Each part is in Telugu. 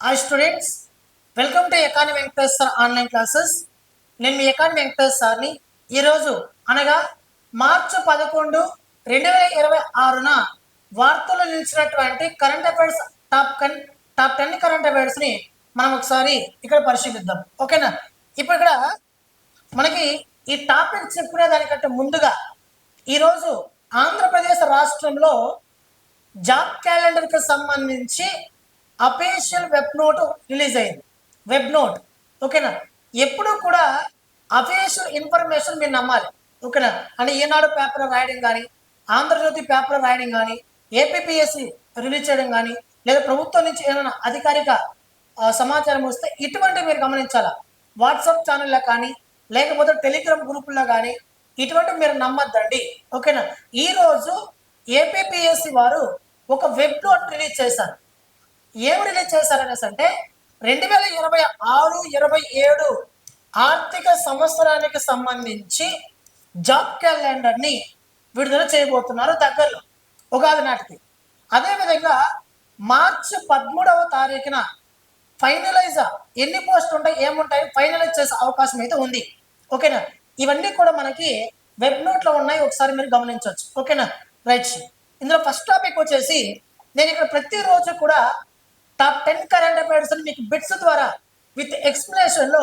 Hi students, welcome to economy Venkatesh sir online classes. నేను మీ ఎకానమీ వెంకటేష్ సార్ని. ఈరోజు అనగా మార్చి 11, 2026న వార్తల్లో నిలిచినటువంటి కరెంట్ అఫైర్స్ టాప్ 10 కరెంట్ అఫైర్స్ని మనం ఒకసారి ఇక్కడ పరిశీలిద్దాం. ఓకేనా? ఇప్పుడు ఇక్కడ మనకి ఈ టాపిక్ చెప్పుకునే దానికంటే ముందుగా ఈరోజు ఆంధ్రప్రదేశ్ రాష్ట్రంలో జాబ్ క్యాలెండర్కి సంబంధించి అఫీషియల్ వెబ్ నోట్ రిలీజ్ అయింది. వెబ్ నోట్, ఓకేనా? ఎప్పుడు కూడా అఫీషియల్ ఇన్ఫర్మేషన్ మీరు నమ్మాలి, ఓకేనా? అంటే ఈనాడు పేపర్ రాయడం కానీ, ఆంధ్రజ్యోతి పేపర్ రాయడం కానీ, ఏపీపీఎస్సి రిలీజ్ చేయడం కానీ, లేదా ప్రభుత్వం నుంచి ఏమైనా అధికారిక సమాచారం వస్తే ఇటువంటి మీరు గమనించాలా. వాట్సాప్ ఛానల్లో కానీ, లేకపోతే టెలిగ్రామ్ గ్రూపుల్లో కానీ ఇటువంటి మీరు నమ్మద్దండి, ఓకేనా? ఈరోజు ఏపీపీఎస్సి వారు ఒక వెబ్ నోట్ రిలీజ్ చేశారు. ఏం రిలీజ్ చేశారనేసి అంటే 2026-27 ఆర్థిక సంవత్సరానికి సంబంధించి జాబ్ క్యాలెండర్ని విడుదల చేయబోతున్నారు దగ్గరలో, ఉగాది నాటికి. అదేవిధంగా మార్చి 13వ తారీఖున ఫైనలైజ్ ఎన్ని పోస్టులు ఉంటాయి, ఏముంటాయి ఫైనలైజ్ చేసే అవకాశం అయితే ఉంది, ఓకేనా? ఇవన్నీ కూడా మనకి వెబ్ నోట్లో ఉన్నాయి, ఒకసారి మీరు గమనించవచ్చు, ఓకేనా? రైట్. ఇందులో ఫస్ట్ టాపిక్ వచ్చేసి నేను ఇక్కడ ప్రతిరోజు కూడా టాప్ 10 కరెంట్ అఫైర్స్ మీకు బిట్స్ ద్వారా విత్ ఎక్స్ప్లెనేషన్లో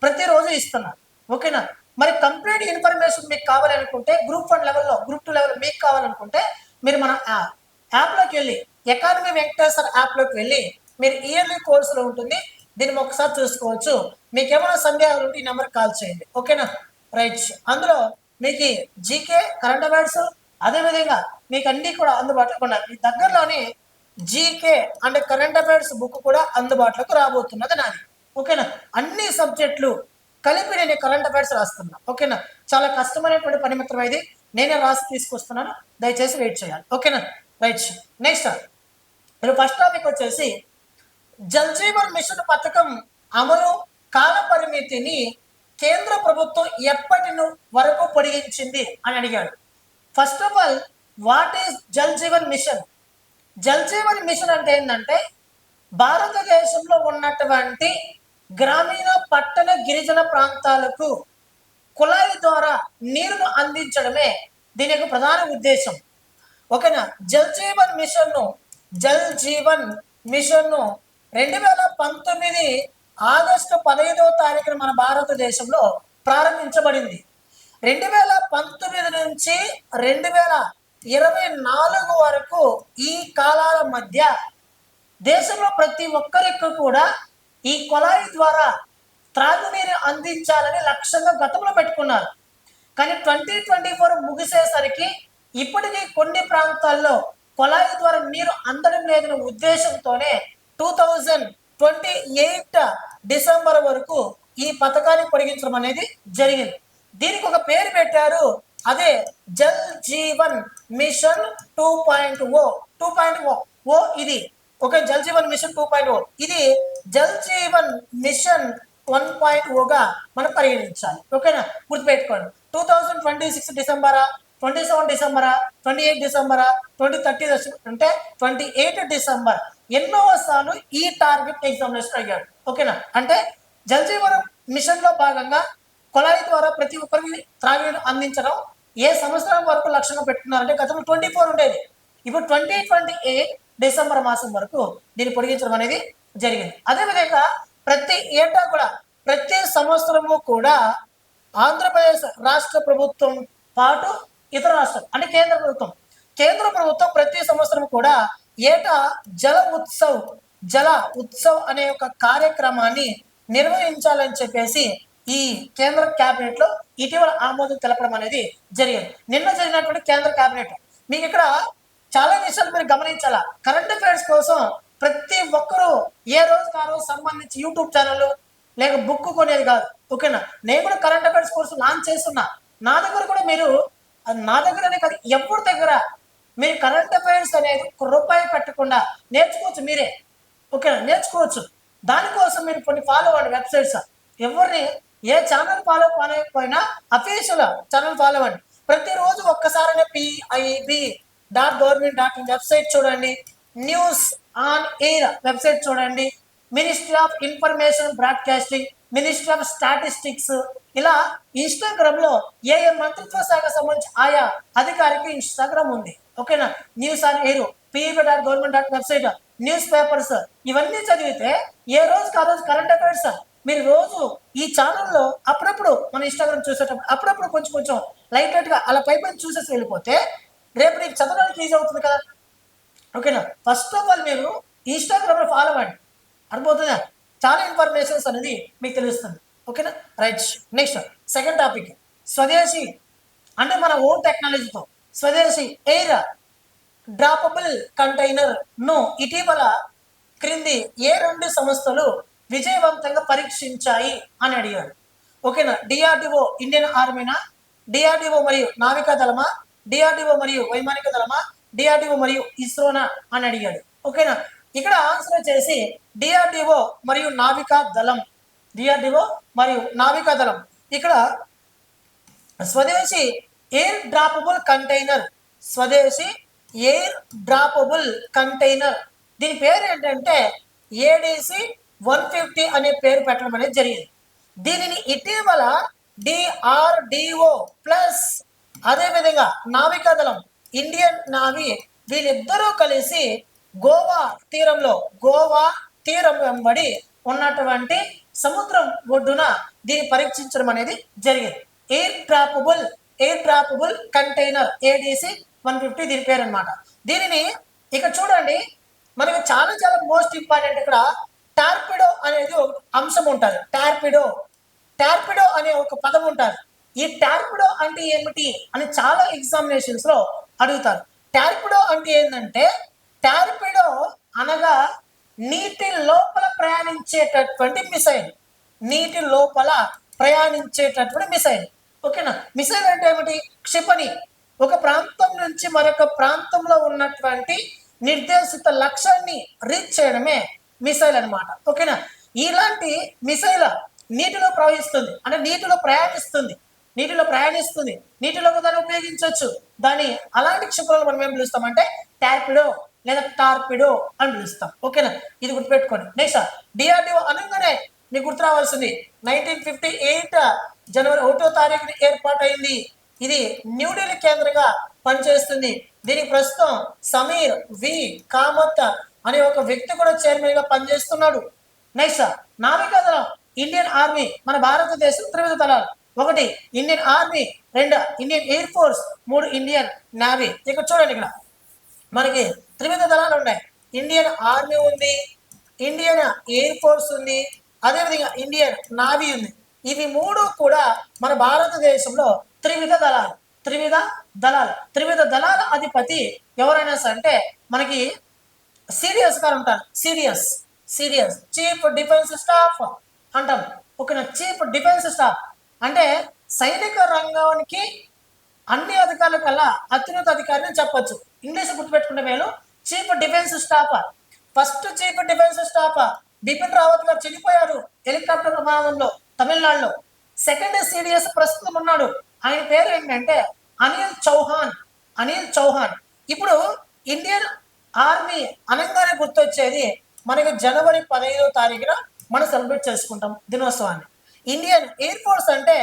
ప్రతిరోజు ఇస్తున్నాను, ఓకేనా? మరి కంప్లీట్ ఇన్ఫర్మేషన్ మీకు కావాలనుకుంటే గ్రూప్ 1 లెవెల్లో, గ్రూప్ 2 లెవెల్ మీకు కావాలనుకుంటే మీరు మన యాప్లోకి వెళ్ళి, ఎకానమీ వెంకటేశ్వర యాప్లోకి వెళ్ళి మీరు ఇయర్లీ కోర్సులో ఉంటుంది, దీన్ని ఒకసారి చూసుకోవచ్చు. మీకు ఏమైనా సందేహాలు ఉంటే ఈ నెంబర్కి కాల్ చేయండి, ఓకేనా? రైట్. అందులో మీకు జీకే, కరెంట్ అఫైర్స్, అదేవిధంగా మీకు అన్నీ కూడా అందుబాటులో ఉన్నాయి. మీ దగ్గరలోని GK and current affairs book కూడా అందుబాటులోకి రాబోతున్నది నాది, ఓకేనా? అన్ని సబ్జెక్టులు కలిపి నేను కరెంట్ అఫైర్స్ రాస్తున్నా, ఓకేనా? చాలా కష్టమైనటువంటి పని మిత్రం ఇది, నేనే రాసి తీసుకొస్తున్నాను, దయచేసి వెయిట్ చేయాలి, ఓకేనా? రైట్. నెక్స్ట్ ఫస్ట్ టాపిక్ వచ్చేసి జల్ జీవన్ మిషన్ పథకం అమలు కాల పరిమితిని కేంద్ర ప్రభుత్వం ఎప్పటి వరకు పొడిగించింది అని అడిగాడు. First of all, what is Jal Jeevan mission? Jal Jeevan mission అంటే ఏంటంటే భారతదేశంలో ఉన్నటువంటి గ్రామీణ, పట్టణ, గిరిజన ప్రాంతాలకు కుళాయి ద్వారా నీరును అందించడమే దీని యొక్క ప్రధాన ఉద్దేశం, ఓకేనా? జల్ జీవన్ మిషన్ను 2019 ఆగస్టు 15వ తారీఖున మన భారతదేశంలో ప్రారంభించబడింది. 2019 నుంచి 2024 వరకు ఈ కాలాల మధ్య దేశంలో ప్రతి ఒక్కరికి కూడా ఈ కుళాయి ద్వారా త్రాగునీరు అందించాలని లక్ష్యంగా గతంలో పెట్టుకున్నారు. కానీ 2024 ముగిసేసరికి ఇప్పటికీ కొన్ని ప్రాంతాల్లో కుళాయి ద్వారా నీరు అందడం లేదనే ఉద్దేశంతోనే 2028 డిసెంబర్ వరకు ఈ పథకాన్ని పొడిగించడం అనేది జరిగింది. దీనికి ఒక పేరు పెట్టారు, అదే జల్ జీవన్ మిషన్ 2.0. ఇది ఒక జల్ జీవన్ మిషన్ 2.0, ఇది జల్ జీవన్ మిషన్ 1.0గా మనం పరిగణించాలి, ఓకేనా? గుర్తుపెట్టుకోండి. 2026 డిసెంబరా, 27 డిసెంబరా, 28 డిసెంబరా, 2030 అంటే 28 డిసెంబర్ ఎన్నోసార్లు ఈ టార్గెట్ ఎగ్జామినేషన్ అయ్యాడు, ఓకేనా? అంటే జల్ జీవన్ మిషన్ లో భాగంగా కుళాయి ద్వారా ప్రతి ఒక్కరికి త్రాగునీరు అందించడం ఏ సంవత్సరం వరకు లక్ష్యంగా పెట్టుకున్నారంటే గతంలో 24 ఉండేది, ఇప్పుడు 2028 డిసెంబర్ మాసం వరకు దీన్ని పొడిగించడం అనేది జరిగింది. అదేవిధంగా ప్రతి ఏటా కూడా, ప్రతి సంవత్సరము కూడా ఆంధ్రప్రదేశ్ రాష్ట్ర ప్రభుత్వం పాటు ఇతర రాష్ట్రాలు అంటే కేంద్ర ప్రభుత్వం ప్రతి సంవత్సరం కూడా ఏటా జల ఉత్సవ్ అనే ఒక కార్యక్రమాన్ని నిర్వహించాలని చెప్పేసి ఈ కేంద్ర కేబినెట్ లో ఇటీవల ఆమోదం తెలపడం అనేది జరిగింది. నిన్న జరిగినటువంటి కేంద్ర కేబినెట్. మీకు ఇక్కడ చాలా విషయాలు మీరు గమనించాలా. కరెంట్ అఫైర్స్ కోసం ప్రతి ఒక్కరూ ఏ రోజుకి ఆ రోజు సంబంధించి యూట్యూబ్ ఛానల్ లేక బుక్ కొనేది కాదు, ఓకేనా? నేను కూడా కరెంట్ అఫైర్స్ కోర్సు లాంచ్ చేస్తున్నా. నా దగ్గర కూడా మీరు, నా దగ్గరనే కాదు ఎవరి దగ్గర మీరు కరెంట్ అఫైర్స్ అనేది రూపాయి పెట్టకుండా నేర్చుకోవచ్చు మీరే, ఓకేనా? నేర్చుకోవచ్చు. దానికోసం మీరు కొన్ని ఫాలో అవ్వండి వెబ్సైట్స్. ఎవరిని ఏ ఛానల్ ఫాలో కాలేకపోయినా అఫీషియల్ ఛానల్ ఫాలో అవ్వండి. ప్రతిరోజు ఒక్కసారి PIB.government.in వెబ్సైట్ చూడండి, న్యూస్ ఆన్ ఎయిర్ వెబ్సైట్ చూడండి, ministry of information broadcasting, ministry of statistics, ఇలా ఇన్స్టాగ్రామ్ లో ఏ ఏ మంత్రిత్వ శాఖ సంబంధించి ఆయా అధికారికి ఇన్స్టాగ్రామ్ ఉంది. ఓకేనా. News on air, pib.government website, news papers, ఇవన్నీ చదివితే ఏ రోజుకి ఆ రోజు కరెంట్ అఫైర్స్ మీరు రోజు ఈ ఛానల్లో అప్పుడప్పుడు మన ఇన్స్టాగ్రామ్ చూసేటప్పుడు అప్పుడప్పుడు కొంచెం కొంచెం లైట్ గా అలా పై చూసేసి వెళ్ళిపోతే రేపు నీకు చదవడానికి ఈజీ అవుతుంది కదా. ఓకేనా. ఫస్ట్ ఆఫ్ ఆల్ మీరు ఇన్స్టాగ్రామ్ లో ఫాలో అవ్వండి, అర్థమవుతుందా. చాలా ఇన్ఫర్మేషన్స్ అనేది మీకు తెలుస్తుంది. ఓకేనా. రైట్. నెక్స్ట్ సెకండ్ టాపిక్, స్వదేశీ అంటే మన ఓన్ టెక్నాలజీతో స్వదేశీ ఎయిర్ డ్రాపబుల్ కంటైనర్ ను ఇటీవల క్రింది ఏ 2 సంస్థలు విజయవంతంగా పరీక్షించాయి అని అడిగాడు. ఓకేనా. డిఆర్డిఓ ఇండియన్ ఆర్మీనా, డిఆర్డిఓ మరియు నావికా దళమా, డిఆర్డిఓ మరియు వైమానిక దళమా, డిఆర్డిఓ మరియు ఇస్రోనా అని అడిగాడు. ఓకేనా. ఇక్కడ ఆన్సర్ వచ్చేసి డిఆర్డిఓ మరియు నావికా దళం. డిఆర్డిఓ మరియు నావికా దళం. ఇక్కడ స్వదేశీ ఎయిర్ డ్రాపబుల్ కంటైనర్, స్వదేశీ ఎయిర్ డ్రాపబుల్ కంటైనర్, దీని పేరు ఏంటంటే ఏడిసి 150 అనే పేరు పెట్టడం అనేది జరిగింది. దీనిని ఇటీవల డిఆర్డిఓ ప్లస్ అదేవిధంగా నావికాదళం, ఇండియన్ నావీ, వీళ్ళిద్దరూ కలిసి గోవా తీరం వెంబడి ఉన్నటువంటి సముద్రం ఒడ్డున దీన్ని పరీక్షించడం అనేది జరిగింది. ఎయిర్ డ్రాపబుల్ కంటైనర్ ఏడిసి 150 దీని పేరు అనమాట. దీనిని ఇక చూడండి, మనకి చాలా చాలా మోస్ట్ ఇంపార్టెంట్ ఇక్కడ టార్పిడో అనేది ఒక అంశం ఉంటుంది. టార్పిడో అనే ఒక పదం ఉంటుంది. ఈ టార్పిడో అంటే ఏమిటి అని చాలా ఎగ్జామినేషన్స్ లో అడుగుతారు. టార్పిడో అంటే ఏంటంటే, టార్పిడో అనగా నీటి లోపల ప్రయాణించేటటువంటి మిసైల్. నీటి లోపల ప్రయాణించేటటువంటి మిసైల్. ఓకేనా. మిసైల్ అంటే ఏమిటి? క్షిపణి. ఒక ప్రాంతం నుంచి మరొక ప్రాంతంలో ఉన్నటువంటి నిర్దేశిత లక్ష్యాన్ని రీచ్ చేయడమే మిసైల్ అనమాట. ఓకేనా. ఇలాంటి మిసైల్ నీటిలో ప్రవహిస్తుంది, అంటే నీటిలో ప్రయాణిస్తుంది, నీటిలో దాన్ని ఉపయోగించవచ్చు. దాన్ని అలాంటి క్షిపణులు మనం ఏం పిలుస్తామంటే టార్పిడో లేదా టార్పిడో అని పిలుస్తాం. ఓకేనా. ఇది గుర్తుపెట్టుకోండి. నెక్స్ట్ డిఆర్డిఓ అనగానే మీకు గుర్తు రావాల్సింది 1958 జనవరి 1వ తారీఖున ఏర్పాటైంది. ఇది న్యూఢిల్లీ కేంద్రంగా పనిచేస్తుంది. దీనికి ప్రస్తుతం సమీర్ వి కామత్ అనే ఒక వ్యక్తి కూడా చైర్మన్ గా పనిచేస్తున్నాడు. నెక్స్ట్ నావికాదళం, ఇండియన్ ఆర్మీ, మన భారతదేశం త్రివిధ దళాలు. 1 Indian army, 2 Indian air force, 3 Indian navy. ఇక్కడ చూడండి, ఇక్కడ మనకి త్రివిధ దళాలు ఉన్నాయి. ఇండియన్ ఆర్మీ ఉంది, ఇండియన్ ఎయిర్ ఫోర్స్ ఉంది, అదేవిధంగా ఇండియన్ నావీ ఉంది. ఇవి 3 కూడా మన భారతదేశంలో త్రివిధ దళాల అధిపతి ఎవరైనా అంటే మనకి సీరియస్ గా ఉంటారు. సీరియస్ చీఫ్ డిఫెన్స్ స్టాఫ్ అంటాం. ఓకేనా. చీఫ్ డిఫెన్స్ స్టాఫ్ అంటే సైనిక రంగానికి అన్ని అధికారుల కల్లా అత్యున్నత అధికారిని చెప్పొచ్చు. ఇంగ్లీష్ గుర్తుపెట్టుకుంటే మేలు. Chief defence staff, first chief defence staff Bipin Rawat గారు చనిపోయారు హెలికాప్టర్ ప్రమాదంలో తమిళనాడులో. సెకండ్ సీడీఎస్ ప్రస్తుతం ఉన్నాడు, ఆయన పేరు ఏంటంటే అనిల్ చౌహాన్. ఇప్పుడు ఇండియన్ ఆర్మీ అనగానే గుర్తొచ్చేది మనకి జనవరి 15వ తారీఖున మనం సెలబ్రేట్ చేసుకుంటాం దినోత్సవాన్ని. ఇండియన్ ఎయిర్ ఫోర్స్ అంటే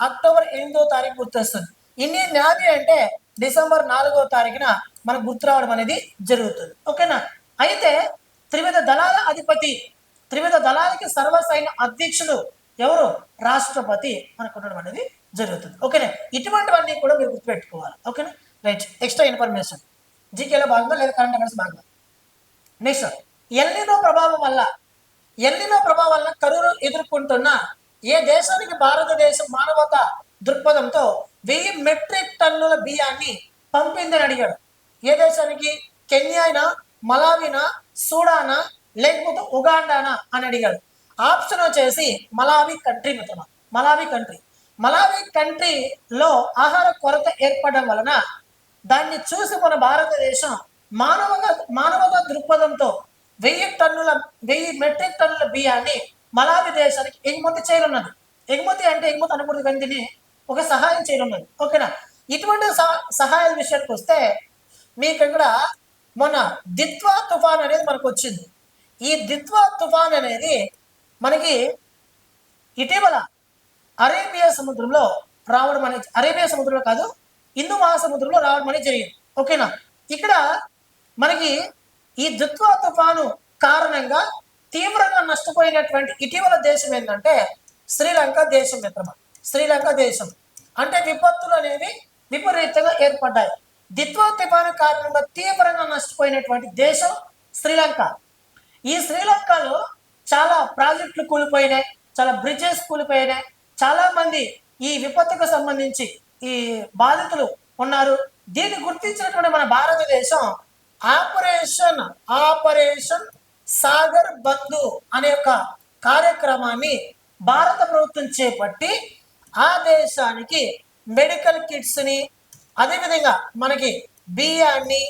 అక్టోబర్ 8వ తారీఖు గుర్తొస్తుంది. ఇండియన్ నేవీ అంటే డిసెంబర్ 4వ తారీఖున మనకు గుర్తు రావడం అనేది జరుగుతుంది. ఓకేనా. అయితే త్రివిధ దళాల అధిపతి, త్రివిధ దళాలకి సర్వసైన్య అధ్యక్షుడు ఎవరు? రాష్ట్రపతి మనకు ఉండడం అనేది జరుగుతుంది. ఓకేనా. ఇటువంటివన్నీ కూడా మీరు గుర్తుపెట్టుకోవాలి. ఓకేనా. రైట్. ఎక్స్ట్రా ఇన్ఫర్మేషన్ జీకేలో భాగంగా లేదా కరెంట్ అఫైర్స్ భాగంగా. నెక్స్ట్ ఎల్నినో ప్రభావం వల్ల కరువు ఎదుర్కొంటున్న ఏ దేశానికి భారతదేశం మానవతా దృక్పథంతో 1000 మెట్రిక్ టన్నుల బియ్యాన్ని పంపిందని అడిగాడు. ఏ దేశానికి? కెన్యానా, మలావినా, సూడానా, లేకపోతే ఉగాండానా అని అడిగాడు. ఆప్షన్ వచ్చేసి మలావి కంట్రీ మిత్రమా. మలావి కంట్రీలో ఆహార కొరత ఏర్పడడం వలన దాన్ని చూసి మన భారతదేశం మానవతా దృక్పథంతో 1000 మెట్రిక్ టన్నుల బియ్యాన్ని మలావి దేశానికి ఎగుమతి చేయనున్నది. ఎగుమతి అనకూడదు, కానీ దీన్ని ఒక సహాయం చేయనున్నది. ఓకేనా. ఇటువంటి సహాయాల విషయానికి వస్తే మీకు ఇక్కడ మొన్న దిత్వా తుఫాన్ అనేది మనకు వచ్చింది. ఈ దిత్వా తుఫాన్ అనేది మనకి ఇటీవల అరేబియా సముద్రంలో రావడం అనేది, అరేబియా సముద్రంలో కాదు, హిందూ మహాసముద్రంలో రావడం అనేది జరిగింది. ఓకేనా. ఇక్కడ మనకి ఈ దిత్వా తుఫాను కారణంగా తీవ్రంగా నష్టపోయినటువంటి ఇటీవల దేశం ఏంటంటే శ్రీలంక దేశం మిత్రమా. శ్రీలంక దేశం అంటే విపత్తులు అనేవి విపరీతంగా ఏర్పడ్డాయి. దిత్వా తుఫాను కారణంగా తీవ్రంగా నష్టపోయినటువంటి దేశం శ్రీలంక. ఈ శ్రీలంకలో చాలా ప్రాజెక్టులు కూలిపోయినాయి, చాలా బ్రిడ్జెస్ కూలిపోయినాయి, చాలా మంది ఈ విపత్తుకు సంబంధించి ఈ బాధితులు ఉన్నారు. దీన్ని గుర్తించినటువంటి మన భారతదేశం ఆపరేషన్ సాగర్ బంధు అనే ఒక కార్యక్రమాన్ని భారత ప్రభుత్వం చేపట్టి ఆ దేశానికి మెడికల్ కిట్స్ని, అదేవిధంగా మనకి బియ్యాన్ని,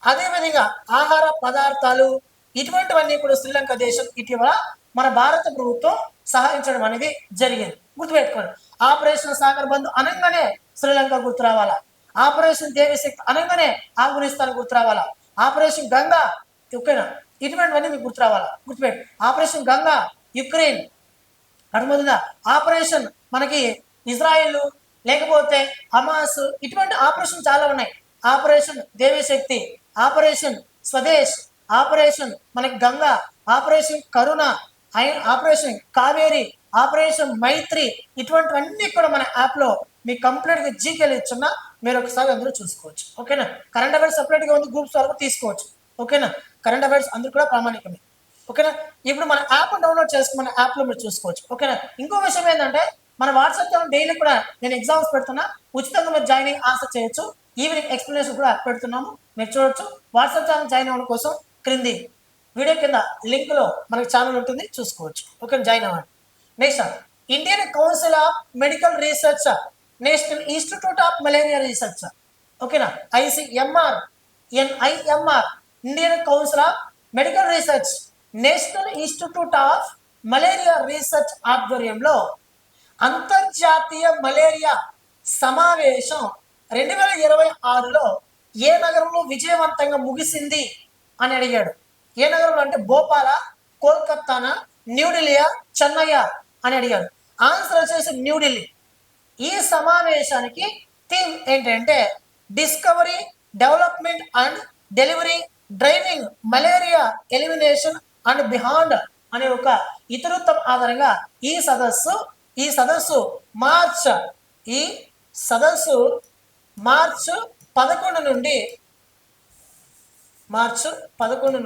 అదేవిధంగా ఆహార పదార్థాలు, ఇటువంటివన్నీ కూడా శ్రీలంక దేశం ఇటీవల మన భారత ప్రభుత్వం సహాయించడం అనేది జరిగింది. గుర్తుపెట్టుకోండి. ఆపరేషన్ సాగర్ బంధు అనగానే శ్రీలంక గుర్తు రావాలా, ఆపరేషన్ దేవిశక్తి అనగానే ఆఫ్ఘనిస్తాన్ గుర్తు రావాలా, ఆపరేషన్ గంగా ఓకేనా, ఇటువంటివన్నీ మీకు గుర్తు రావాలా. గుర్తుపెట్టు. ఆపరేషన్ గంగా యుక్రెయిన్, అటుమొదటిగా ఆపరేషన్ మనకి ఇజ్రాయిల్, లేకపోతే హమాస్, ఇటువంటి ఆపరేషన్ చాలా ఉన్నాయి. ఆపరేషన్ దేవిశక్తి, ఆపరేషన్ స్వదేశ్, ఆపరేషన్ మనకి గంగా, ఆపరేషన్ కరుణ, ఆపరేషన్ కావేరి, ఆపరేషన్ మైత్రి, ఇటువంటివన్నీ కూడా మన యాప్లో మీకు కంప్లీట్గా జీకేలు ఇచ్చున్నా మీరు ఒకసారి అందరూ చూసుకోవచ్చు. ఓకేనా. కరెంట్ అఫైర్స్ సపరేట్గా ఉంది, గ్రూప్స్ వరకు తీసుకోవచ్చు. ఓకేనా. కరెంట్ అఫైర్స్ అందరూ కూడా ప్రామాణికమే. ఓకేనా. ఇప్పుడు మన యాప్ డౌన్లోడ్ చేసుకుని మన యాప్లో మీరు చూసుకోవచ్చు. ఓకేనా. ఇంకో విషయం ఏంటంటే మన వాట్సాప్లో డైలీ కూడా నేను ఎగ్జామ్స్ పెడుతున్నా, ఉచితంగా మీరు జాయిన్ అయ్యి ఆన్సర్ చేయొచ్చు. ఈవినింగ్ ఎక్స్ప్లెనేషన్ కూడా పెడుతున్నాము, మీరు చూడొచ్చు. వాట్సాప్ ఛానల్ జాయిన్ అవ్వడం కోసం క్రింది వీడియో కింద లింక్లో మనకి ఛానల్ ఉంటుంది, చూసుకోవచ్చు. ఓకే, జాయిన్ అవ్వండి. Next, Indian council of medical research, national institute of malaria research, ఓకేనా, ICMR, NIMR, Indian council of medical research, national institute of malaria research ఆధ్వర్యంలో అంతర్జాతీయ మలేరియా సమావేశం 2026లో ఏ నగరంలో విజయవంతంగా ముగిసింది అని అడిగాడు. ఏ నగరంలో అంటే భోపాల, కోల్కత్తానా, న్యూఢిల్లీయా, చెన్నయ్యా అని అడిగాడు. ఆన్సర్ వచ్చేసి న్యూఢిల్లీ. ఈ సమావేశానికి థీమ్ ఏంటంటే discovery, development and delivery, driving malaria elimination and behind అనే ఒక ఇతివృత్తం ఆధారంగా ఈ సదస్సు మార్చ్ 11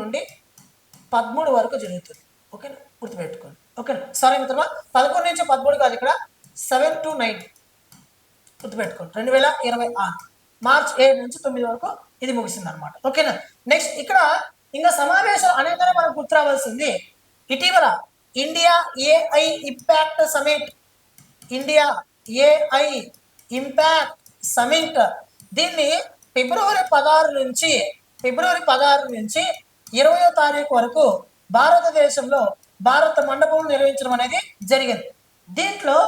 నుండి 13 వరకు జరుగుతుంది. ఓకేనా, గుర్తుపెట్టుకోండి. ఓకేనా. సరే మిత్రమా, 11 నుంచి 13 కాదు, ఇక్కడ 7 to 9 గుర్తుపెట్టుకోండి. 2026 మార్చ్ 7 నుంచి 9 వరకు ఇది ముగిసింది అనమాట. ఓకేనా. నెక్స్ట్, ఇక్కడ ఇంకా సమావేశం అనేకనే మనకు గుర్తు రావాల్సింది. ఇటీవల ఇండియా AI ఇంపాక్ట్ సమిట్, దీన్ని ఫిబ్రవరి 16 నుంచి 20వ తారీఖు వరకు భారతదేశంలో భారత మండపం నిర్వహించడం అనేది జరిగింది. దీంట్లో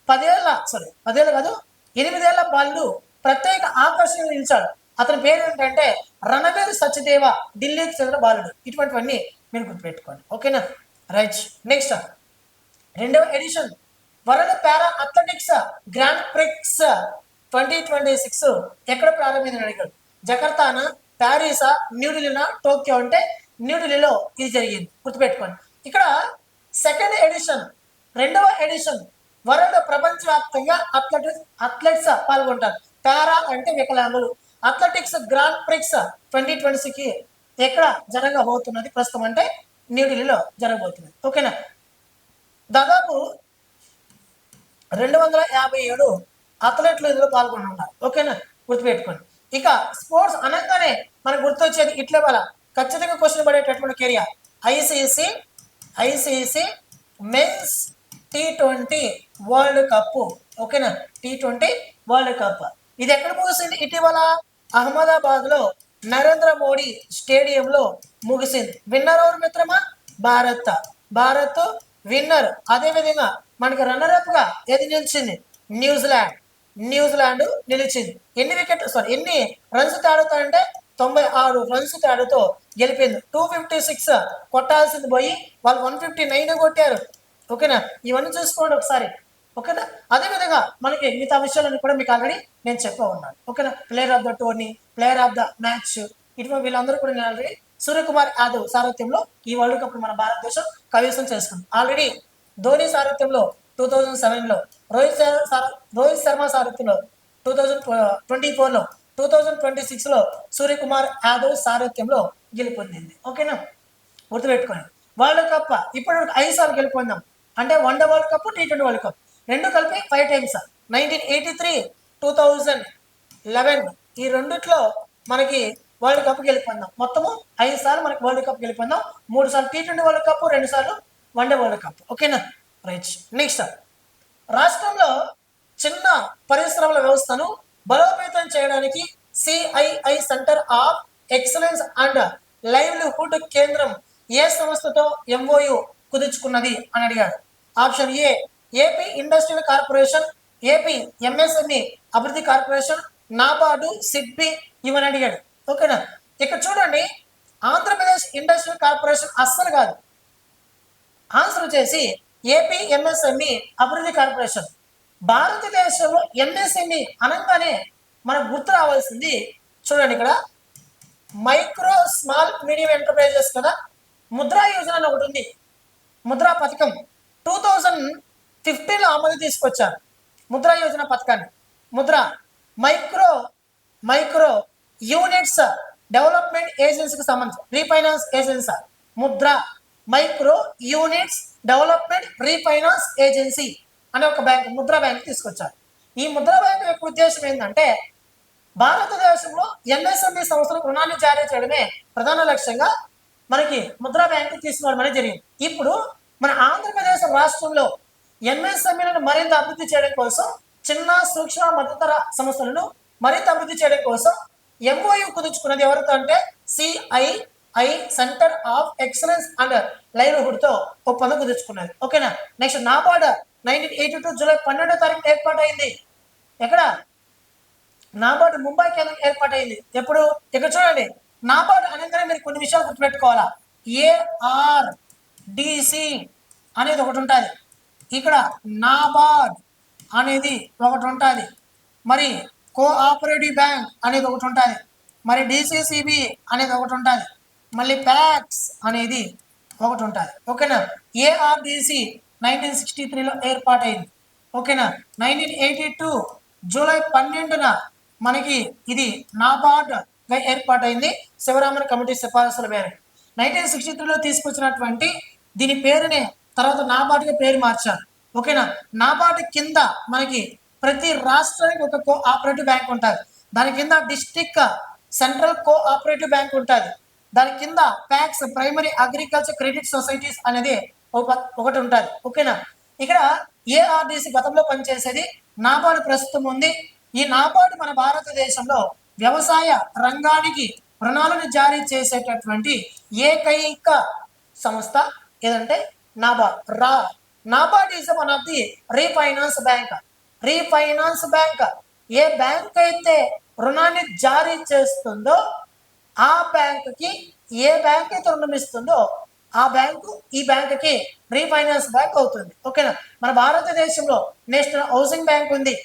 8 ఏళ్ల బాలుడు ప్రత్యేక ఆకర్షణ నిలిచాడు. అతని పేరు ఏంటంటే రణవీర్ సచ్దేవ, ఢిల్లీకి చెందిన బాలుడు. ఇటువంటివన్నీ మీరు గుర్తుపెట్టుకోండి. ఓకేనా, రైట్. నెక్స్ట్, 2వ edition world para athletics grand prix 2026 ఎక్కడ ప్రారంభించిన అడిగాడు. జకర్తానా, ప్యారిసా, న్యూఢిల్లీనా, టోక్యో అంటే న్యూఢిల్లీలో ఇది జరిగింది. గుర్తుపెట్టుకోండి. ఇక్కడ 2వ ఎడిషన్ వరల్డ్ ప్రపంచవ్యాప్తంగా అథ్లెట్స్ పాల్గొంటారు. పారా అంటే వికలాంగులు. అథ్లెటిక్స్ గ్రాండ్ ప్రిక్స్ 2026 ఎక్కడ జరగబోతున్నది ప్రస్తుతం అంటే న్యూఢిల్లీలో జరగబోతున్నది. ఓకేనా. దాదాపు 257 అథ్లెట్లు ఇందులో పాల్గొంటున్నారు. ఓకేనా, గుర్తుపెట్టుకోండి. ఇక స్పోర్ట్స్ అనగానే మనకు గుర్తొచ్చేది ఇట్లే వాళ్ళ ఖచ్చితంగా క్వశ్చన్ పడేటటువంటి career ICC men's T20 world cup. ఓకేనా, T20 వరల్డ్ కప్ ఇది ఎక్కడ ముగిసింది? ఇటీవల అహ్మదాబాద్లో నరేంద్ర మోడీ స్టేడియంలో ముగిసింది. విన్నర్ ఎవరు మిత్రమా? భారత్ విన్నర్. అదేవిధంగా మనకి రన్నరప్ గా ఏది నిలిచింది? న్యూజిలాండ్ నిలిచింది. ఎన్ని రన్స్ తేడాతో అంటే 96 రన్స్ తేడాతో గెలిపింది. 256 కొట్టాల్సింది పోయి వాళ్ళు 159 కొట్టారు. ఓకేనా, ఇవన్నీ చూసుకోండి ఒకసారి. ఓకేనా, అదేవిధంగా మనకి మిగతా విషయాలను కూడా మీకు ఆల్రెడీ నేను చెప్పా ఉన్నాను. ఓకేనా, player of the tourney, player of the match, ఇటువంటి వీళ్ళందరూ కూడా నేను ఆల్రెడీ సూర్యకుమార్ యాదవ్ సారథ్యంలో ఈ వరల్డ్ కప్ మన భారతదేశం కైవసం చేసుకుంది. ఆల్రెడీ ధోని సారథ్యంలో 2007లో, రోహిత్ శర్మ సారథ్యంలో 2024లో, 2026లో సూర్యకుమార్ యాదవ్ సారథ్యంలో గెలుపొందింది. ఓకేనా, గుర్తుపెట్టుకోండి. వరల్డ్ కప్ ఇప్పుడు 5 సార్లు గెలుపొందాం. అంటే one day world cup, T20 world cup రెండు కలిపి 5 times. 1983, 2011 ఈ రెండిట్లో మనకి వరల్డ్ కప్ గెలుపొందాం. మొత్తము 5 సార్లు మనకి వరల్డ్ కప్ గెలుపొందాం. 3 సార్లు T20 వరల్డ్ కప్, 2 సార్లు వన్డే వరల్డ్ కప్. ఓకేనా, రైట్. నెక్స్ట్, రాష్ట్రంలో చిన్న పరిశ్రమల వ్యవస్థను బలోపేతం చేయడానికి CII centre of excellence and livelihood కేంద్రం ఏ సంస్థతో ఎంఓయు కుదుర్చుకున్నది అని అడిగాడు. Option A AP industrial corporation, AP MSME అభివృద్ధి కార్పొరేషన్, నాబార్డు, సిడ్బి ఇవని అడిగాడు. ఓకేనా, ఇక్కడ చూడండి, ఆంధ్రప్రదేశ్ ఇండస్ట్రియల్ కార్పొరేషన్ అస్సలు కాదు. ఆన్సర్ వచ్చేసి ఏపీ ఎంఎస్ఎంఈ అభివృద్ధి కార్పొరేషన్. భారతదేశంలో ఎంఎస్ఎంఈ అనగానే మనకు గుర్తు రావాల్సింది చూడండి, ఇక్కడ మైక్రో స్మాల్ మీడియం ఎంటర్ప్రైజెస్ కదా. ముద్రా యోజన అని ఒకటి ఉంది, ముద్రా పథకం 2015లో అమలు తీసుకొచ్చారు ముద్రా యోజన పథకాన్ని. ముద్రా మైక్రో యూనిట్స్ డెవలప్మెంట్ ఏజెన్సీకి సంబంధించి refinance agency. Mudra micro units development refinance agency అనే ఒక బ్యాంక్, ముద్రా బ్యాంక్ తీసుకొచ్చారు. ఈ ముద్రా బ్యాంక్ యొక్క ఉద్దేశం ఏంటంటే భారతదేశంలో ఎంఎస్ఎంఈ సంస్థలకు రుణాన్ని జారీ చేయడమే ప్రధాన లక్ష్యంగా మనకి ముద్రా బ్యాంకు తీసుకోవడం అనేది జరిగింది. ఇప్పుడు మన ఆంధ్రప్రదేశ్ రాష్ట్రంలో ఎంఎస్ఎంఈలను మరింత అభివృద్ధి చేయడం కోసం, చిన్న సూక్ష్మ మధ్యతర సంస్థలను మరింత అభివృద్ధి చేయడం కోసం ఎంఓయు కుదుర్చుకున్నది ఎవరితో అంటే CII centre of excellence and livelihood తో ఒప్పందం కుదుర్చుకున్నది. ఓకేనా, నెక్స్ట్, నాబార్డ్ 1982 జూలై 12వ తారీఖు ఏర్పాటైంది. ఎక్కడ? నాబార్డు ముంబై కేంద్రం ఏర్పాటైంది. ఎప్పుడు? ఇక్కడ చూడండి, నాబార్డు అనగానే మీరు కొన్ని విషయాలు గుర్తుపెట్టుకోవాలా. ఏఆర్డిసి అనేది ఒకటి ఉంటుంది, ఇక్కడ నాబార్డ్ అనేది ఒకటి ఉంటుంది, మరి కోఆపరేటివ్ బ్యాంక్ అనేది ఒకటి ఉంటుంది, మరి డిసిసిబి అనేది ఒకటి ఉంటుంది, మళ్ళీ ప్యాక్స్ అనేది ఒకటి ఉంటుంది. ఓకేనా, ఏఆర్డిసి 1963లో ఏర్పాటైంది. ఓకేనా, 1982 జూలై 12న మనకి ఇది నాబార్డ్ ఏర్పాటైంది శివరామన్ కమిటీ సిఫారసుల మేరకు. 1963లో తీసుకొచ్చినటువంటి దీని పేరునే తర్వాత నాబార్డ్గా పేరు మార్చారు. ఓకేనా, నాబార్డ్ కింద మనకి ప్రతి రాష్ట్రానికి ఒక కోఆపరేటివ్ బ్యాంక్ ఉంటుంది. దాని కింద డిస్ట్రిక్ట్ సెంట్రల్ కోఆపరేటివ్ బ్యాంక్ ఉంటుంది. దాని కింద packs primary agriculture credit societies అనేది ఒకటి ఉంటుంది. ఓకేనా, ఇక్కడ ఏఆర్డిసి గతంలో పనిచేసేది, నాబార్డు ప్రస్తుతం ఉంది. ఈ నాబార్డు మన భారతదేశంలో వ్యవసాయ రంగానికి రుణాలను జారీ చేసేటటువంటి ఏకైక సంస్థ ఏదంటే NABARD. NABARD is one of the refinance bank. Refinance bank A bank అయితే రుణాన్ని జారీ చేస్తుందో ఆ బ్యాంకుకి, ఏ బ్యాంక్ అయితే రుణం ఇస్తుందో ఆ బ్యాంకు ఈ బ్యాంకుకి రీఫైనాన్స్ బ్యాంక్ అవుతుంది. ఓకేనా, మన భారతదేశంలో నేషనల్ హౌసింగ్ బ్యాంక్ ఉంది,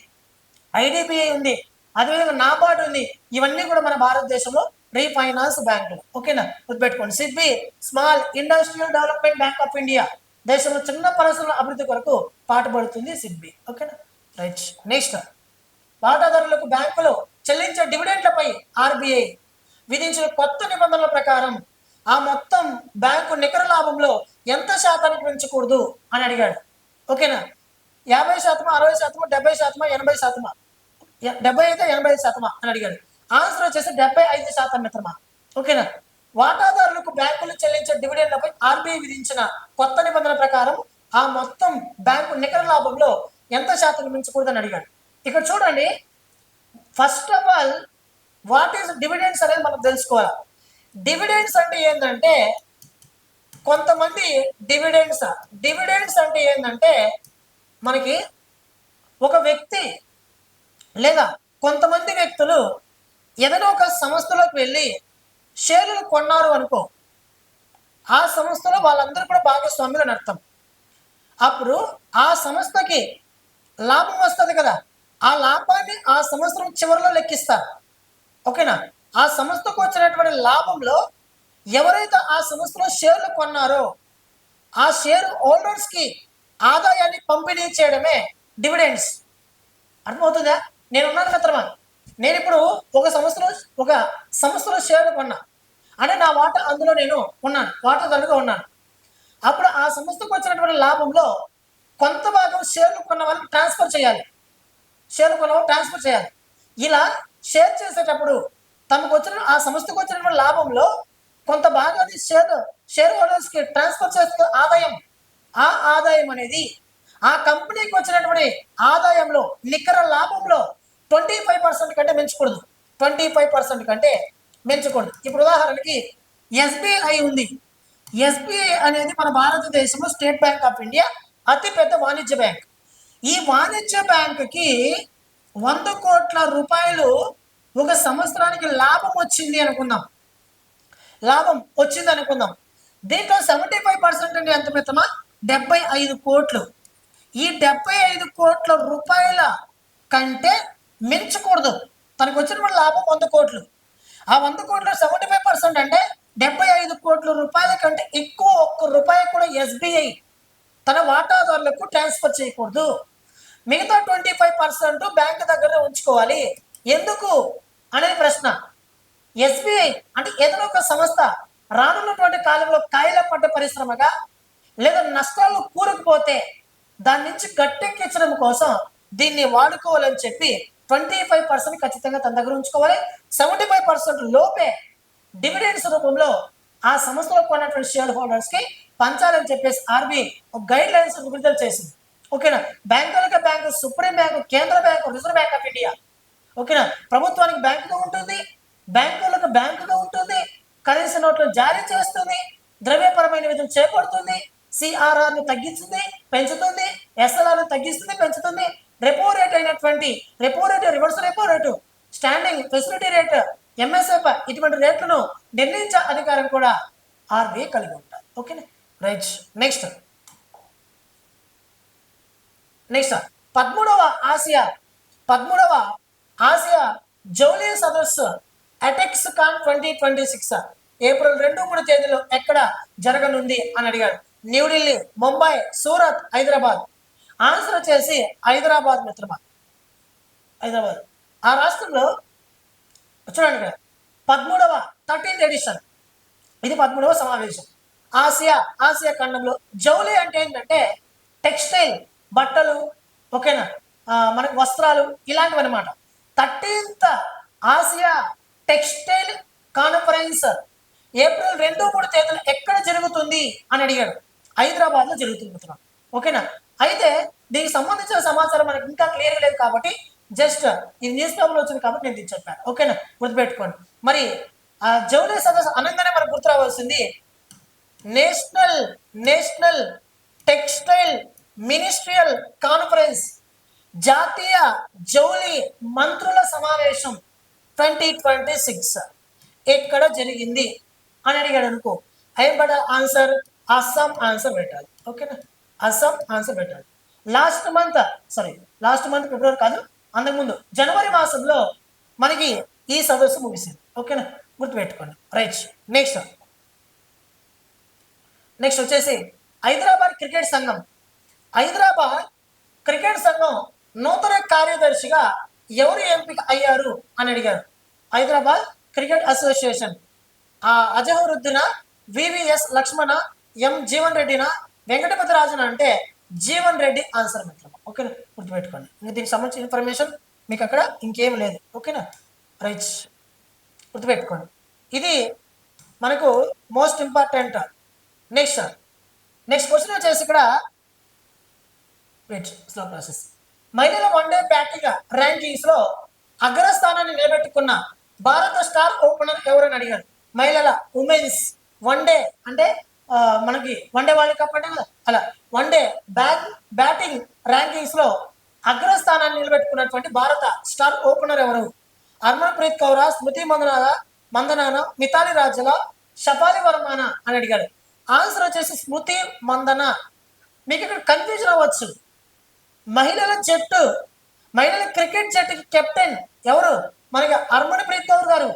ఐడిబిఐ ఉంది, అదేవిధంగా నాబార్డ్ ఉంది. ఇవన్నీ కూడా మన భారతదేశంలో రీఫైనాన్స్ బ్యాంకులు. ఓకేనా, గుర్తుపెట్టుకోండి. SIDBI small industrial development bank of India, దేశంలో చిన్న పరిశ్రమల అభివృద్ధి కొరకు పాటుపడుతుంది సిడ్బి. ఓకేనా, రైట్. నెక్స్ట్, వాటాదారులకు బ్యాంకులు చెల్లించే డివిడెండ్లపై ఆర్బీఐ విధించిన కొత్త నిబంధనల ప్రకారం ఆ మొత్తం బ్యాంకు నికర లాభంలో ఎంత శాతానికి పెంచకూడదు అని అడిగాడు. ఓకేనా, 50%, 60%, 70%, 80%? 70 అయితే 80% అని అడిగాడు. ఆన్సర్ వచ్చేసి 75% మిత్రమా. ఓకేనా, వాటాదారులకు బ్యాంకులు చెల్లించే డివిడెండ్లపై ఆర్బీఐ విధించిన కొత్త నిబంధనల ప్రకారం ఆ మొత్తం బ్యాంకు నికర లాభంలో ఎంత శాతం మించకూడదని అడిగాడు. ఇక్కడ చూడండి, first of all what is dividends అనేది మనం తెలుసుకోవాలి. డివిడెండ్స్ అంటే ఏంటంటే కొంతమంది డివిడెండ్స్ అంటే ఏంటంటే మనకి ఒక వ్యక్తి లేదా కొంతమంది వ్యక్తులు ఏదైనా ఒక సంస్థలోకి వెళ్ళి షేర్లు కొన్నారు అనుకో, ఆ సంస్థలో వాళ్ళందరూ కూడా భాగస్వాములు అని అర్థం. అప్పుడు ఆ సంస్థకి లాభం వస్తుంది కదా, ఆ లాభాన్ని ఆ సంవత్సరం చివరిలో లెక్కిస్తారు. ఓకేనా? ఆ సంస్థకు వచ్చినటువంటి లాభంలో ఎవరైతే ఆ సంస్థలో షేర్లు కొన్నారో ఆ షేర్ హోల్డర్స్కి ఆదాయాన్ని పంపిణీ చేయడమే డివిడెండ్స్. అర్థమవుతుందా? నేను ఉన్నాను మిత్రమా, నేను ఇప్పుడు ఒక సంస్థలో షేర్లు కొన్నా అంటే నా వాటా అందులో నేను ఉన్నాను, వాటాదారుగా ఉన్నాను. అప్పుడు ఆ సంస్థకు వచ్చినటువంటి లాభంలో కొంత భాగం షేర్లు కొన్న వాళ్ళకి ట్రాన్స్ఫర్ చేయాలి. ఇలా షేర్ చేసేటప్పుడు తమకు వచ్చిన ఆ సంస్థకు వచ్చినటువంటి లాభంలో కొంత భాగాన్ని షేర్ హోల్డర్స్కి ట్రాన్స్ఫర్ చేస్తే ఆ ఆదాయం అనేది ఆ కంపెనీకి వచ్చినటువంటి ఆదాయంలో నికర లాభంలో 25% కంటే మించకూడదు. 25% కంటే మించకూడదు. ఇప్పుడు ఉదాహరణకి ఎస్బీఐ ఉంది. ఎస్బీఐ అనేది మన భారతదేశంలో స్టేట్ బ్యాంక్ ఆఫ్ ఇండియా అతిపెద్ద వాణిజ్య బ్యాంక్. ఈ వాణిజ్య బ్యాంకుకి 100 కోట్ల రూపాయలు ఒక సంవత్సరానికి లాభం వచ్చింది అనుకుందాం. దీంట్లో 75% అంటే ఎంత మిత్రమా? 75 కోట్లు. ఈ 75 కోట్ల రూపాయల కంటే మించకూడదు. తనకు వచ్చిన లాభం 100 కోట్లు. ఆ 100 కోట్లు 75% అంటే 75 కోట్ల రూపాయల కంటే ఎక్కువ ఒక్క రూపాయి కూడా ఎస్బీఐ తన వాటాదారులకు ట్రాన్స్ఫర్ చేయకూడదు. మిగతా 25% బ్యాంకు దగ్గర ఉంచుకోవాలి. ఎందుకు అనే ప్రశ్న. ఎస్బీఐ అంటే ఏదైనా ఒక సంస్థ రానున్నటువంటి కాలంలో కాయల పంట పరిశ్రమగా లేదా నష్టాలు కూరుకుపోతే దాని నుంచి గట్టెక్కించడం కోసం దీన్ని వాడుకోవాలని చెప్పి 25% ఖచ్చితంగా తన దగ్గర ఉంచుకోవాలి. 75% లోపే డివిడెండ్స్ రూపంలో ఆ సంస్థలో కొన్నటువంటి షేర్ హోల్డర్స్కి పంచాలని చెప్పేసి ఆర్బీఐ ఒక గైడ్ లైన్స్ విడుదల చేసింది. ఓకేనా? బ్యాంకులకు బ్యాంకు, సుప్రీం బ్యాంకు, కేంద్ర bank, reserve bank of India. ఓకేనా? ప్రభుత్వానికి బ్యాంకుగా ఉంటుంది, బ్యాంకులకు బ్యాంకుగా ఉంటుంది, కరెన్సీ నోట్లు జారీ చేస్తుంది, ద్రవ్యపరమైన విధులు చేపడుతుంది, సిఆర్ఆర్ను తగ్గిస్తుంది, పెంచుతుంది, ఎస్ఎల్ఆర్ను తగ్గిస్తుంది, పెంచుతుంది, రెపో రేట్ అయినటువంటి repo rate, reverse repo rate, standing facility rate, MSF ఇటువంటి రేట్లను నిర్ణయించే అధికారం కూడా ఆర్బీఐ కలిగి ఉంటారు. ఓకేనా? రైట్. నెక్స్ట్ 13వ ఆసియా జౌలీ సదస్సు అటెక్స్ కాన్ 2026 ఏప్రిల్ 2-3 తేదీలో ఎక్కడ జరగనుంది అని అడిగాడు. న్యూఢిల్లీ, ముంబై, సూరత్, హైదరాబాద్. ఆన్సర్ వచ్చేసి హైదరాబాద్ మిత్రమా. హైదరాబాద్ ఆ రాష్ట్రంలో చూడండి ఇక్కడ 13th ఎడిషన్. ఇది 13వ సమావేశం. ఆసియా ఖండంలో జౌలి అంటే ఏంటంటే టెక్స్టైల్, బట్టలు, ఓకేనా, మనకు వస్త్రాలు ఇలాంటివి అనమాట. 13th Asia textile conference April 2-3 తేదీలు ఎక్కడ జరుగుతుంది అని అడిగాడు. హైదరాబాద్లో జరుగుతుంది మిత్రులు. ఓకేనా? అయితే దీనికి సంబంధించిన సమాచారం మనకి ఇంకా క్లియర్గా లేదు కాబట్టి జస్ట్ ఈ న్యూస్ పేపర్లో వచ్చింది కాబట్టి నేను చెప్పాను. ఓకేనా? గుర్తుపెట్టుకోండి. మరి ఆ జౌలి సదస్సు అనగానే మనకు గుర్తు రావాల్సింది నేషనల్ టెక్స్టైల్ మినిస్ట్రియల్ కాన్ఫరెన్స్, జాతీయ జౌలి మంత్రుల సమావేశం 2026 ఎక్కడ జరిగింది అని అడిగాడు అనుకో, ఏం పడాలి ఆన్సర్? అస్సాం ఆన్సర్ పెట్టాలి. ఓకేనా? అస్సాం ఆన్సర్ పెట్టాలి. లాస్ట్ మంత్ ఫిబ్రవరి కాదు, అంతకుముందు జనవరి మాసంలో మనకి ఈ సదస్సు ముగిసింది. ఓకేనా? గుర్తుపెట్టుకోండి. రైట్. నెక్స్ట్ వచ్చేసి హైదరాబాద్ క్రికెట్ సంఘం నూతన కార్యదర్శిగా ఎవరు ఎంపిక అయ్యారు అని అడిగారు. హైదరాబాద్ క్రికెట్ అసోసియేషన్ అజహరుద్దీన, వివిఎస్ లక్ష్మణ, ఎం జీవన్ రెడ్డినా, వెంకటపతి రాజున అంటే జీవన్ రెడ్డి ఆన్సర్ మిత్రమా. ఓకేనా? గుర్తుపెట్టుకోండి. ఇంకా దీనికి సంబంధించిన ఇన్ఫర్మేషన్ మీకు అక్కడ ఇంకేం లేదు. ఓకేనా? రైట్. గుర్తుపెట్టుకోండి. ఇది మనకు మోస్ట్ ఇంపార్టెంట్. నెక్స్ట్ క్వశ్చన్ వచ్చేసి ఇక్కడ స్లో ప్రాసెస్. మహిళల వన్డే బ్యాటింగ్ ర్యాంకింగ్స్ లో అగ్రస్థానాన్ని నిలబెట్టుకున్న భారత స్టార్ ఓపెనర్ ఎవరని అడిగారు. మహిళల ఉమెన్స్ వన్డే అంటే మనకి వన్డే వరల్డ్ కప్ అంటే కదా, అలా వన్డే బ్యాటింగ్ ర్యాంకింగ్స్ లో అగ్రస్థానాన్ని నిలబెట్టుకున్నటువంటి భారత స్టార్ ఓపెనర్ ఎవరు? హర్మన్ ప్రీత్ కౌరా, స్మృతి మందనాన, మితాలి రాజుల, షఫాలి వర్మాన అని అడిగాడు. ఆన్సర్ వచ్చేసి స్మృతి మందన. మీకు ఇక్కడ కన్ఫ్యూజన్ అవ్వచ్చు. మహిళల క్రికెట్ జట్టుకి కెప్టెన్ ఎవరు? మనకి హర్మన్ ప్రీత్ కౌర్ గారు.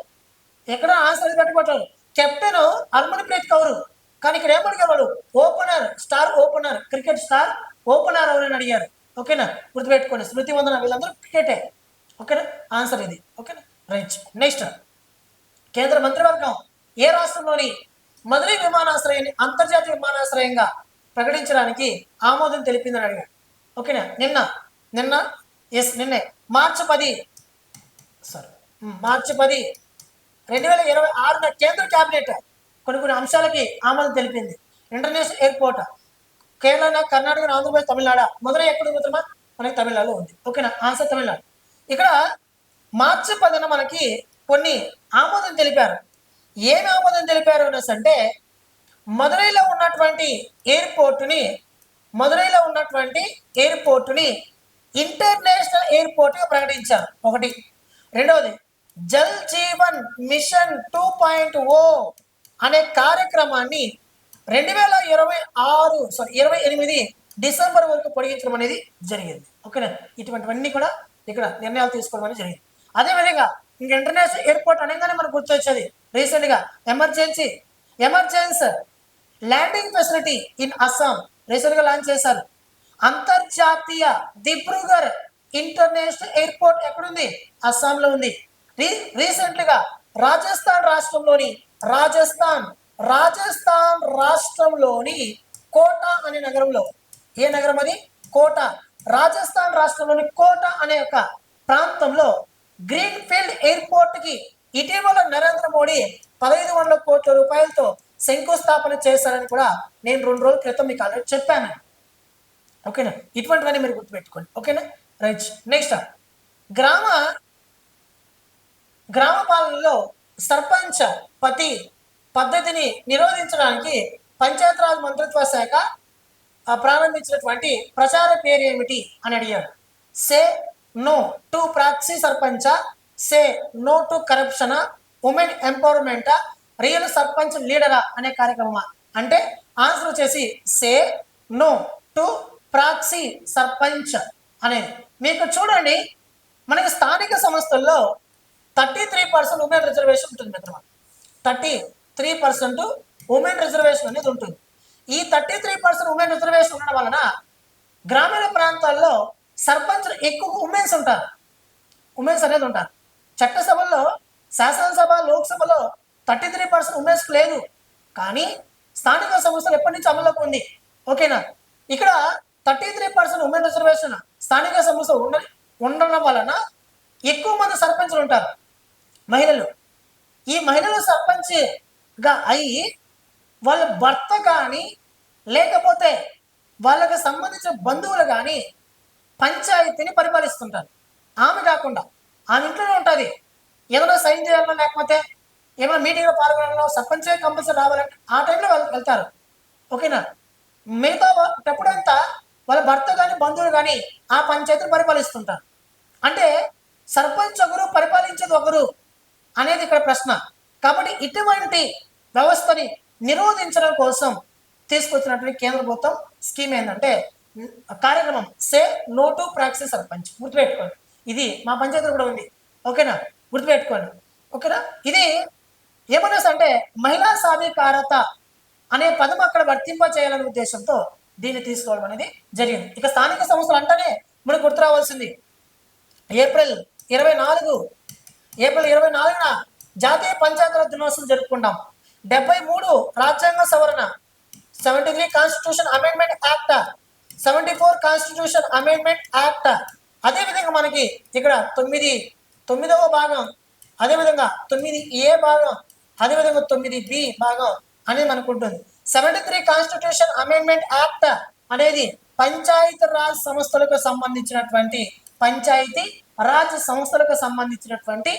ఎక్కడ ఆన్సర్ పెట్టుకుంటారు, కెప్టెన్ హర్మన్ ప్రీత్ కౌర్. కానీ ఇక్కడ ఏమడిగారు వాళ్ళు? Opener, star opener, cricket star opener ఎవరైనా అడిగారు. ఓకేనా, గుర్తుపెట్టుకోండి. స్మృతి వందన వీళ్ళందరూ క్రికెటే. ఓకేనా, ఆన్సర్ ఇది. ఓకేనా, రైట్. నెక్స్ట్, కేంద్ర మంత్రివర్గం ఏ రాష్ట్రంలోని మధురై విమానాశ్రయాన్ని అంతర్జాతీయ విమానాశ్రయంగా ప్రకటించడానికి ఆమోదం తెలిపిందని అడిగారు. ఓకేనా, నిన్నే మార్చి 10 2026 కేంద్ర కేబినెట్ కొన్ని అంశాలకి ఆమోదం తెలిపింది. International airport Kerala, Karnataka, Andhra Pradesh, Tamil Nadu. మధురై ఎక్కడ మిత్రమా? మనకి తమిళనాడులో ఉంది. ఓకేనా, ఆన్సర్ తమిళనాడు. ఇక్కడ మార్చి 10న మనకి కొన్ని ఆమోదం తెలిపారు. ఏమి ఆమోదం తెలిపారు అనేసి అంటే, మధురైలో ఉన్నటువంటి ఎయిర్పోర్టుని ఇంటర్నేషనల్ ఎయిర్పోర్ట్గా ప్రకటించారు. ఒకటి. రెండవది, జల్ జీవన్ మిషన్ 2.0 అనే కార్యక్రమాన్ని 2028 డిసెంబర్ వరకు పొడిగించడం అనేది జరిగింది. ఓకేనా, ఇటువంటివన్నీ కూడా ఇక్కడ నిర్ణయాలు తీసుకోవడం అనేది జరిగింది. అదేవిధంగా ఇంకా ఇంటర్నేషనల్ ఎయిర్పోర్ట్ అనగానే మనకు గుర్తొచ్చేది రీసెంట్గా emergency landing facility in Assam రీసెంట్గా లాంచ్ చేశారు. అంతర్జాతీయ దిబ్రూగర్ ఇంటర్నేషనల్ ఎయిర్పోర్ట్ ఎక్కడుంది? అస్సాంలో ఉంది. రీసెంట్గా రాజస్థాన్ రాష్ట్రంలోని కోటా అనే నగరంలో, ఏ నగరం అది? కోటా. రాజస్థాన్ రాష్ట్రంలోని కోటా అనే ఒక ప్రాంతంలో గ్రీన్ ఫీల్డ్ ఎయిర్పోర్ట్ కి ఇటీవల నరేంద్ర మోడీ 1500 కోట్ల రూపాయలతో శంకుస్థాపన చేశారని కూడా నేను 2 రోజుల క్రితం మీకు ఆల్రెడీ చెప్పాను. ఓకేనా, ఇటువంటివన్నీ మీరు గుర్తుపెట్టుకోండి. ఓకేనా, రైట్. నెక్స్ట్, గ్రామ పాలనలో సర్పంచ్ పద్ధతిని నిరోధించడానికి పంచాయతీరాజ్ మంత్రిత్వ శాఖ ప్రారంభించినటువంటి ప్రచార పేరు ఏమిటి అని అడిగారు. Say no to proxy sarpanch, say no to corruption, women empowerment, real sarpanch లీడరా అనే కార్యక్రమం. అంటే ఆన్సర్ వచ్చేసి say no to proxy sarpanch అనేది. మీకు చూడండి, మనకి స్థానిక సంస్థల్లో 33% ఉమెన్ రిజర్వేషన్ ఉంటుంది మిత్రమా. 33% ఉమెన్ రిజర్వేషన్ అనేది ఉంటుంది. ఈ 33% ఉమెన్ రిజర్వేషన్ ఉండడం వలన గ్రామీణ ప్రాంతాల్లో సర్పంచ్లు ఎక్కువ ఉమెన్స్ అనేది ఉంటారు. చట్టసభల్లో, శాసనసభ, లోక్సభలో 33% ఉమెన్స్ లేదు. కానీ స్థానిక సంస్థలు ఎప్పటి నుంచి అమల్లోకి ఉంది. ఓకేనా, ఇక్కడ 33% ఉమెన్ రిజర్వేషన్ స్థానిక సంస్థ ఉండడం వలన ఎక్కువ మంది సర్పంచ్లు ఉంటారు, మహిళలు. ఈ మహిళలు సర్పంచ్గా అయ్యి వాళ్ళ భర్త కానీ లేకపోతే వాళ్ళకి సంబంధించిన బంధువులు కానీ పంచాయతీని పరిపాలిస్తుంటారు. ఆమె కాకుండా ఆమె ఇంట్లోనే ఉంటుంది. ఏదైనా సైన్ చేయాలన్నా లేకపోతే ఏమైనా మీటింగ్లో పాల్గొనాలన్నా సర్పంచే కంపల్సరీ రావాలంటే ఆ టైంలో వెళ్తారు. ఓకేనా, మిగతా ఎప్పుడంతా వాళ్ళ భర్త కానీ బంధువులు కానీ ఆ పంచాయతీని పరిపాలిస్తుంటారు. అంటే సర్పంచ్ ఒకరు, పరిపాలించేది ఒకరు అనేది ఇక్కడ ప్రశ్న. కాబట్టి ఇటువంటి వ్యవస్థని నిరోధించడం కోసం తీసుకొచ్చినటువంటి కేంద్ర ప్రభుత్వం స్కీమ్ ఏంటంటే కార్యక్రమం say no to proxy sarpanch. గుర్తుపెట్టుకోండి, ఇది మా పంచాయతీలో కూడా ఉంది. ఓకేనా, గుర్తుపెట్టుకోండి. ఓకేనా, ఇది ఏమన్నా అంటే మహిళా సాధికారత అనే పదం అక్కడ వర్తింప చేయాలనే ఉద్దేశంతో దీన్ని తీసుకోవడం అనేది జరిగింది. ఇక స్థానిక సంస్థలు అంటేనే మనకు గుర్తు రావాల్సింది ఏప్రిల్ 24న జాతీయ పంచాయతీరాజ్ దినోత్సవం జరుపుకుంటాం. 73 రాజ్యాంగ సవరణ, 73 constitution amendment act, 74 constitution amendment act. అదేవిధంగా మనకి ఇక్కడ 9వ భాగం, అదేవిధంగా 9A భాగం, అదేవిధంగా 9B భాగం అనేది మనకు ఉంటుంది. 73 కాన్స్టిట్యూషన్ అమెండ్మెంట్ యాక్ట్ అనేది పంచాయతీ రాజ్ సంస్థలకు సంబంధించినటువంటి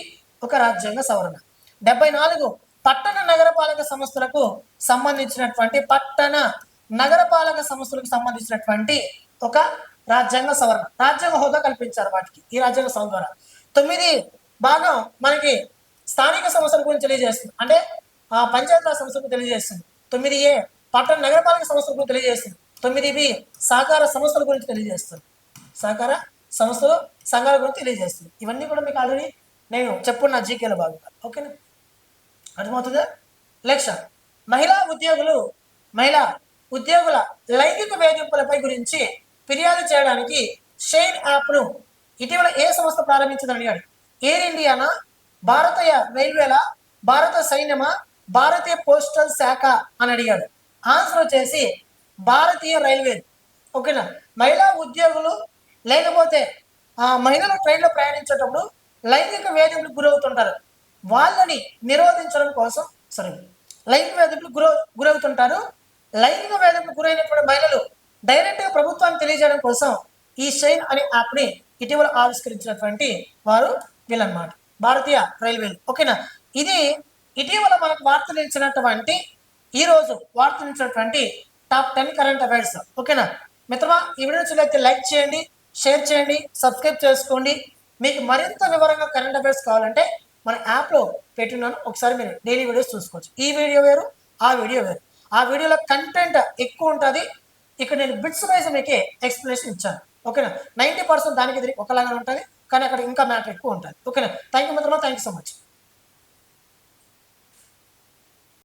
ఒక రాజ్యాంగ సవరణ. 74 పట్టణ నగరపాలక సంస్థలకు సంబంధించినటువంటి ఒక రాజ్యాంగ సవరణ. రాజ్యాంగ హోదా కల్పించారు వాటికి ఈ రాజ్యాంగ సవరణ ద్వారా. భాగం మనకి స్థానిక సంస్థల గురించి తెలియజేస్తుంది, అంటే పంచాయతీరాజ్ సంస్థలకు తెలియజేస్తుంది. 9A పట్టణ నగరపాలక సంస్థల గురించి తెలియజేస్తుంది. 9B సహకార సంస్థల గురించి తెలియజేస్తుంది. సహకార సంస్థలు సంఘాల గురించి తెలియజేస్తుంది. ఇవన్నీ కూడా మీకు ఆల్రెడీ నేను చెప్పున్న జీకేల భాగంగా. ఓకేనా, అర్థమవుతుందా? లక్ష్యం మహిళా ఉద్యోగుల లైంగిక వేధింపులపై గురించి ఫిర్యాదు చేయడానికి షైన్ యాప్ను ఇటీవల ఏ సంస్థ ప్రారంభించిందని అడిగాడు. ఎయిర్ ఇండియానా, భారతీయ రైల్వేల, భారత సైన్యమా, భారతీయ పోస్టల్ శాఖ అని అడిగాడు. ఆన్సర్ వచ్చేసి భారతీయ రైల్వే. ఓకేనా, మహిళా ఉద్యోగులు లేకపోతే మహిళలు ట్రైన్లో ప్రయాణించేటప్పుడు లైంగిక వేధింపులకు గురవుతుంటారు. వాళ్ళని నిరోధించడం కోసం లైంగిక వేధింపులకు గురవుతుంటారు. లైంగిక వేధింపులకు గురైనటువంటి మహిళలు డైరెక్ట్గా ప్రభుత్వాన్ని తెలియజేయడం కోసం ఈ షైన్ అనే యాప్ని ఇటీవల ఆవిష్కరించినటువంటి వారు వీళ్ళనమాట, భారతీయ రైల్వేలు. ఓకేనా, ఇది ఇటీవల మనకు వార్తలు ఇచ్చినటువంటి ఈరోజు వార్తలు ఇచ్చినటువంటి టాప్ 10 కరెంట్ అఫైర్స్. ఓకేనా మిత్రమా, ఈ వీడియో నచ్చినట్లయితే లైక్ చేయండి, షేర్ చేయండి, సబ్స్క్రైబ్ చేసుకోండి. మీకు మరింత వివరంగా కరెంట్ అఫైర్స్ కావాలంటే మన యాప్లో పెట్టినాను, ఒకసారి మీరు డైలీ వీడియోస్ చూసుకోవచ్చు. ఈ వీడియో వేరు, ఆ వీడియో వేరు. ఆ వీడియోలో కంటెంట్ ఎక్కువ ఉంటుంది, ఇక్కడ నేను బిట్స్ వైజ్ మీకు ఎక్స్ప్లెనేషన్ ఇచ్చాను. ఓకేనా, 90% దానికి ఒకలాగా ఉంటుంది, కానీ అక్కడ ఇంకా మ్యాటర్ ఎక్కువ ఉంటుంది. ఓకేనా, థ్యాంక్ యూ మిత్రమా, థ్యాంక్ యూ సో మచ్.